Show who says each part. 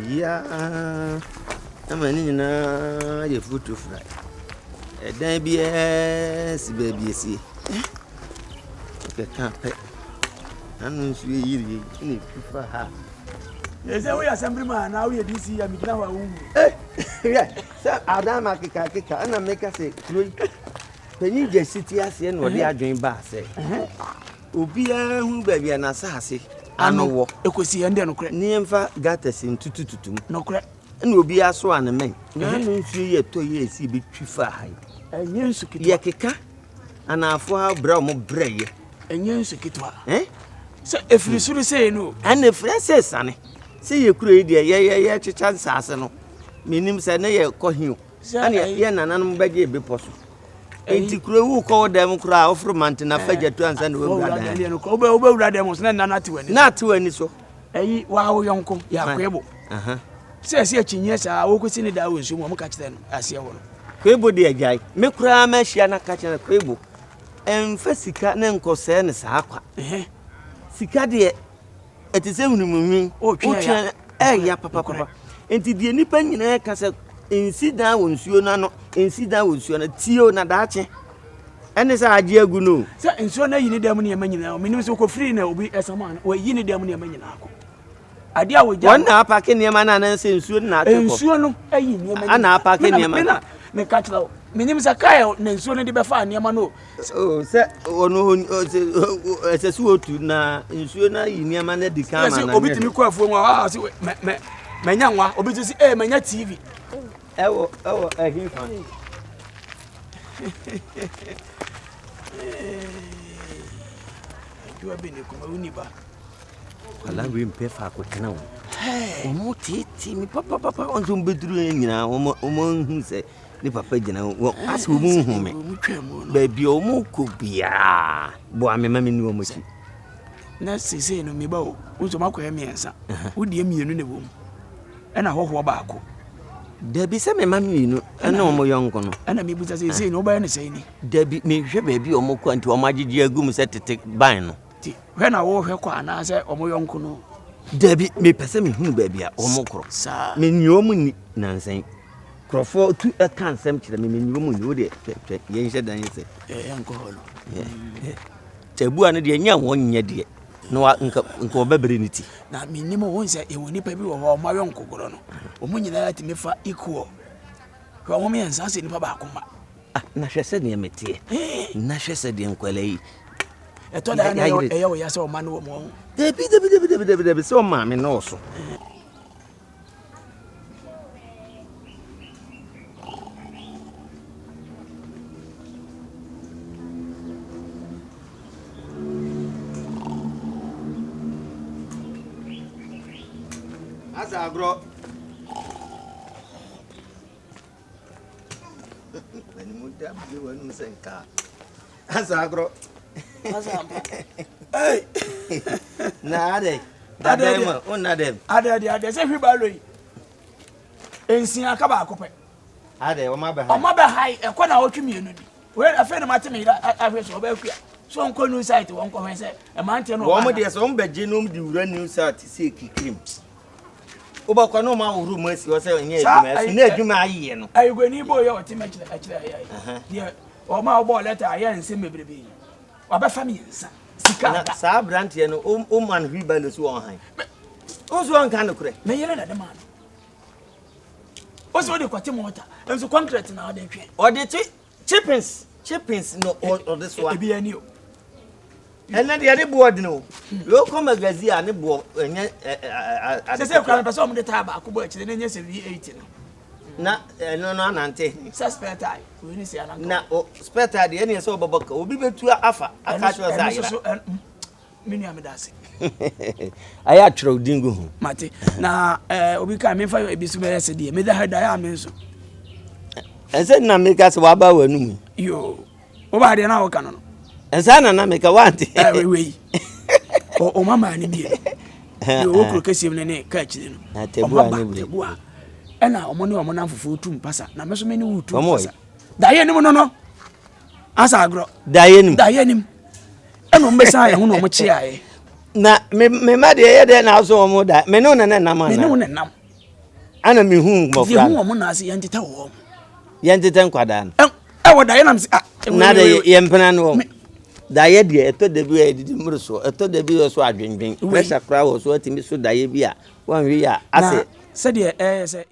Speaker 1: Yeah, I'm a photo fry. Then be a baby, see. Okay, can't pay. I'm sweet in for her.
Speaker 2: Yes, we are assemblyman now. We this year,
Speaker 1: Yeah, sir, Adam, I can make us say, when you just sit here, and what they are doing, bass. Ubia, who baby, and assassin. I know what you could see, and then Nympha got us in 2 no crack, and will be a swan and man. No, 3 years, 2 years, he be too far high. And yes, Yakika, and our 4 brown bray, and yes, eh? So if you should say no, and the friend says, Sonny, see you create a chance, Arsenal. Meaning, say, nay, call him. And yet, none beggy be possible. Ain't you crew call them crowd from mountain of figure to answer and will not to any so.
Speaker 2: Eh, wow, uncle, Yaquebo. Says here, yes, I will see it down. You won't catch them as you want.
Speaker 1: Quebo, dear guy, make cram, she and a catching a quebo. And first, he can't name concern is aqua. Sicadia, it is only me. Oh, ya, papa. And the independent air castle. Inside down with you, no, inside down with you, and a tio nadache. And it's Agya Guno. So, and so now you need the money a man now. Minus so free now be as a man, where you need the money a man now. Idea with one now packing your man and saying soon not. And soon, and now packing your man. Me catch out. My name is Akaya, and soon the Bafan, Yamano. Oh, sir, oh no, as a sword to now, and soon I in your man at the car. I'll be to me quite for my house. My young one, obviously, my TV. Oh, I hear funny. You have been a communiba. Well, I will pay for a now. Hey, more tea, me, papa, on some bedroom now, who say, the papa, you know, ask who move, baby, or more could be. Ah, boy, I'm a mammy, no more. That's say no me bow, who's a mark of me answer. Would you mean in the womb? And I hope about. Debbie said, my mammy, and no more young one. And I mean, as I say, nobody saying, Debbie may sure baby or more quantum, or my dear goom said to take bino. When I walk her quan, I said, or more young cono. Debbie may pass me who baby or more cross. Sir, mean your money, Nancy. Crawford to a can't empty them in your moon, would it? Yes, than you say, Uncle. Tabu and the young one, yet, dear. No, uncle Bebrinity. Now, me no one say you will nip a view of my uncle Gorono. Or when you let me for equal. How me and Sassy in Pabacoma. Nasha said near me, dear. Nasha said the uncle. I told her I saw man or more. There be so, mammy, and also. Agro. As agro. Hey, Nade, Dadema, Unadem. There's everybody. And see a cabaco. Ade, or my high, a corner community. Where a friend of Martin, I was over here. So on corner side to Uncle and say, a mountain or there's own bedgenum, do run you side to see him. Obakono ma uru mercy was saying, yes, my yen. I go any boy or Timothy. Dear, or my boy letter, I am semi baby. Or by family, Sika, Sabrantian, man, rebellious one. Also, one kind of correct. May you let the man. Also, the quatimota, and so concrete now, they or the chippings, no, or this one be a new. And then the other board, no. Local magazine and the board, and I said, some of the tobacco, but then yes, we 18. Not no, auntie. Suspect time. We say, now, spare time, the end is over, but will be to Alpha. I catch was I actually dingo, Matty. Now, we come in for a business, made her diamonds. And said, now make us wabba when you over the now canon. And Sana make a want every way. Oh, mamma, and you will kiss him and catch him. And now, money or money for food to pass. Now, so many wood to more. Diane, no. As I grow, Diane, and Messiah, who know much. na me ma de ye de na so mo da me no na nam na
Speaker 2: me no na nam
Speaker 1: ana me hu mo fra
Speaker 2: hu mo na ase yenteta wo
Speaker 1: yenteta nkwada no
Speaker 2: wo da ye nam se
Speaker 1: na de ye mpena no da ye de eto de bi e didi mru so eto de bi so adwendwen pressure kra wo so atimi so da ye bi a wan wi a ase
Speaker 2: se de se